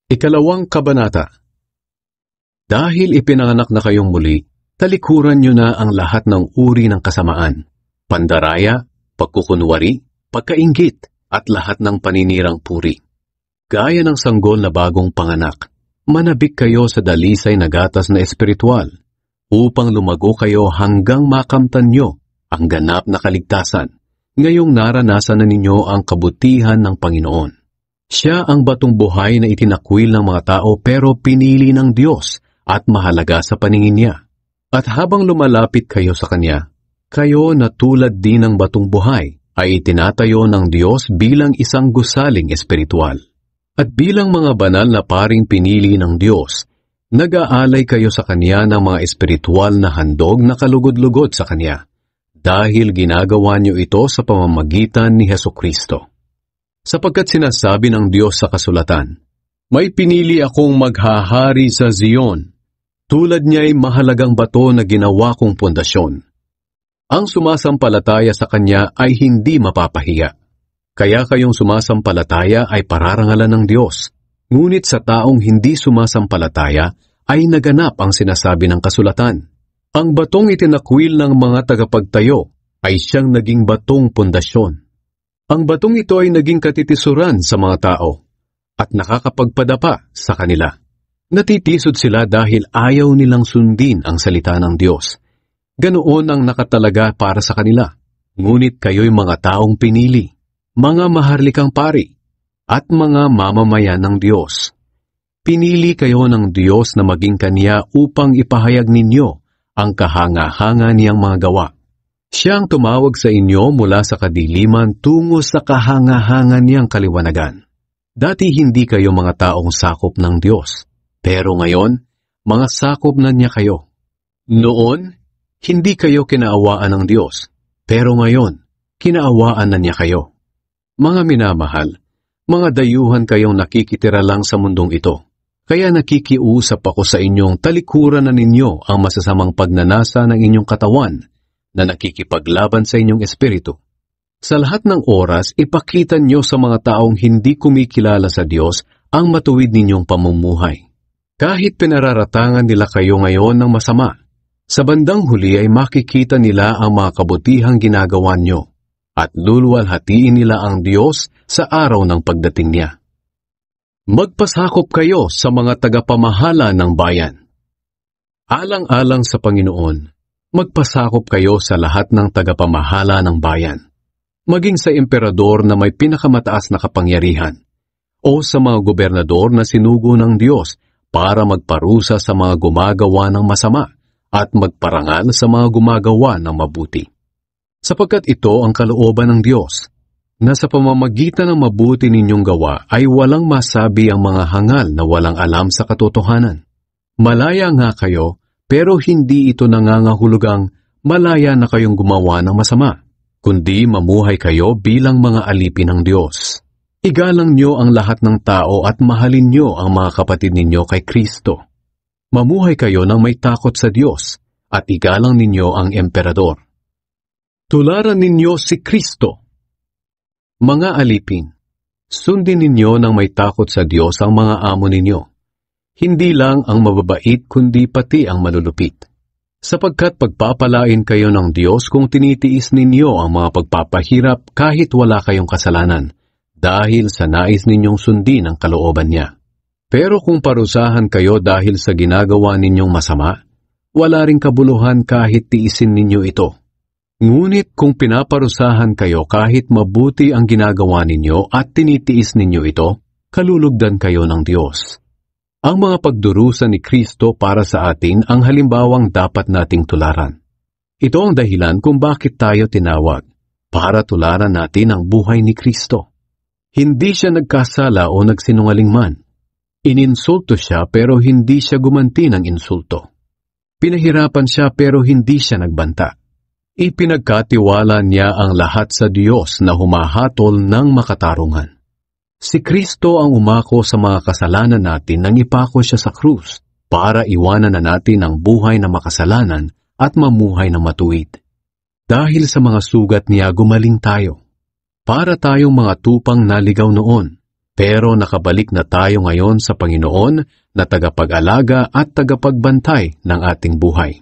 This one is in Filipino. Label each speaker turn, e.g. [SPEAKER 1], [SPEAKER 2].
[SPEAKER 1] Ikalawang kabanata. Dahil ipinanganak na kayong muli, talikuran nyo na ang lahat ng uri ng kasamaan, pandaraya, pagkukunwari, pagkainggit, at lahat ng paninirang puri. Gaya ng sanggol na bagong panganak, manabik kayo sa dalisay na gatas na espiritual, upang lumago kayo hanggang makamtan nyo ang ganap na kaligtasan. Ngayong naranasan na ninyo ang kabutihan ng Panginoon. Siya ang batong buhay na itinakwil ng mga tao pero pinili ng Diyos at mahalaga sa paningin niya. At habang lumalapit kayo sa Kanya, kayo na tulad din ng batong buhay ay itinatayo ng Diyos bilang isang gusaling espiritual. At bilang mga banal na paring pinili ng Diyos, nag-aalay kayo sa Kanya ng mga espiritual na handog na kalugod-lugod sa Kanya, dahil ginagawa niyo ito sa pamamagitan ni Hesukristo. Sapagkat sinasabi ng Diyos sa kasulatan, "May pinili akong maghahari sa Zion, tulad niya'y mahalagang bato na ginawa kong pundasyon. Ang sumasampalataya sa Kanya ay hindi mapapahiya. Kaya kayong sumasampalataya ay pararangalan ng Diyos. Ngunit sa taong hindi sumasampalataya ay naganap ang sinasabi ng kasulatan. Ang batong itinakwil ng mga tagapagtayo ay siyang naging batong pundasyon. Ang batong ito ay naging katitisuran sa mga tao at nakakapagpadapa sa kanila. Natitisod sila dahil ayaw nilang sundin ang salita ng Diyos. Ganoon ang nakatalaga para sa kanila. Ngunit kayo'y mga taong pinili, mga maharlikang pari, at mga mamamayan ng Diyos. Pinili kayo ng Diyos na maging Kaniya upang ipahayag ninyo ang kahanga-hanga niyang mga gawa. Siya ang tumawag sa inyo mula sa kadiliman tungo sa kahanga-hanga niyang kaliwanagan. Dati hindi kayo mga taong sakop ng Diyos, pero ngayon, mga sakop na niya kayo. Noon, hindi kayo kinaawaan ng Diyos, pero ngayon, kinaawaan na niya kayo. Mga minamahal, mga dayuhan kayong nakikitira lang sa mundong ito, kaya nakikiusap ako sa inyong talikuran na ninyo ang masasamang pagnanasa ng inyong katawan na nakikipaglaban sa inyong espiritu. Sa lahat ng oras, ipakita nyo sa mga taong hindi kumikilala sa Diyos ang matuwid ninyong pamumuhay. Kahit pinararatangan nila kayo ngayon ng masama, sa bandang huli ay makikita nila ang mga kabutihang ginagawa nyo at luluwalhatiin nila ang Diyos sa araw ng pagdating niya. Magpasakop kayo sa mga tagapamahala ng bayan. Alang-alang sa Panginoon, magpasakop kayo sa lahat ng tagapamahala ng bayan, maging sa emperador na may pinakamataas na kapangyarihan, o sa mga gobernador na sinugo ng Diyos para magparusa sa mga gumagawa ng masama at magparangal sa mga gumagawa ng mabuti. Sapagkat ito ang kalooban ng Diyos, na sa pamamagitan ng mabuti ninyong gawa ay walang masabi ang mga hangal na walang alam sa katotohanan. Malaya nga kayo, pero hindi ito nangangahulugang malaya na kayong gumawa ng masama, kundi mamuhay kayo bilang mga alipin ng Diyos. Igalang nyo ang lahat ng tao at mahalin nyo ang mga kapatid ninyo kay Kristo. Mamuhay kayo ng may takot sa Diyos at igalang ninyo ang emperador. Tularan ninyo si Kristo. Mga alipin, sundin ninyo ng may takot sa Diyos ang mga amo ninyo. Hindi lang ang mababait kundi pati ang malulupit. Sapagkat pagpapalain kayo ng Diyos kung tinitiis ninyo ang mga pagpapahirap kahit wala kayong kasalanan, dahil sa nais ninyong sundin ang kalooban niya. Pero kung parusahan kayo dahil sa ginagawa ninyong masama, wala ring kabuluhan kahit tiisin ninyo ito. Ngunit kung pinaparusahan kayo kahit mabuti ang ginagawa ninyo at tinitiis ninyo ito, kalulugdan kayo ng Diyos. Ang mga pagdurusa ni Kristo para sa atin ang halimbawang dapat nating tularan. Ito ang dahilan kung bakit tayo tinawag, para tularan natin ang buhay ni Kristo. Hindi siya nagkasala o nagsinungaling man. Ininsulto siya pero hindi siya gumanti ng insulto. Pinahirapan siya pero hindi siya nagbanta. Ipinagkatiwala niya ang lahat sa Diyos na humahatol ng makatarungan. Si Kristo ang umako sa mga kasalanan natin nang ipako siya sa krus para iwanan na natin ang buhay na makasalanan at mamuhay na matuwid. Dahil sa mga sugat niya gumaling tayo. Para tayong mga tupang naligaw noon, Pero nakabalik na tayo ngayon sa Panginoon na tagapag-alaga at tagapagbantay ng ating buhay.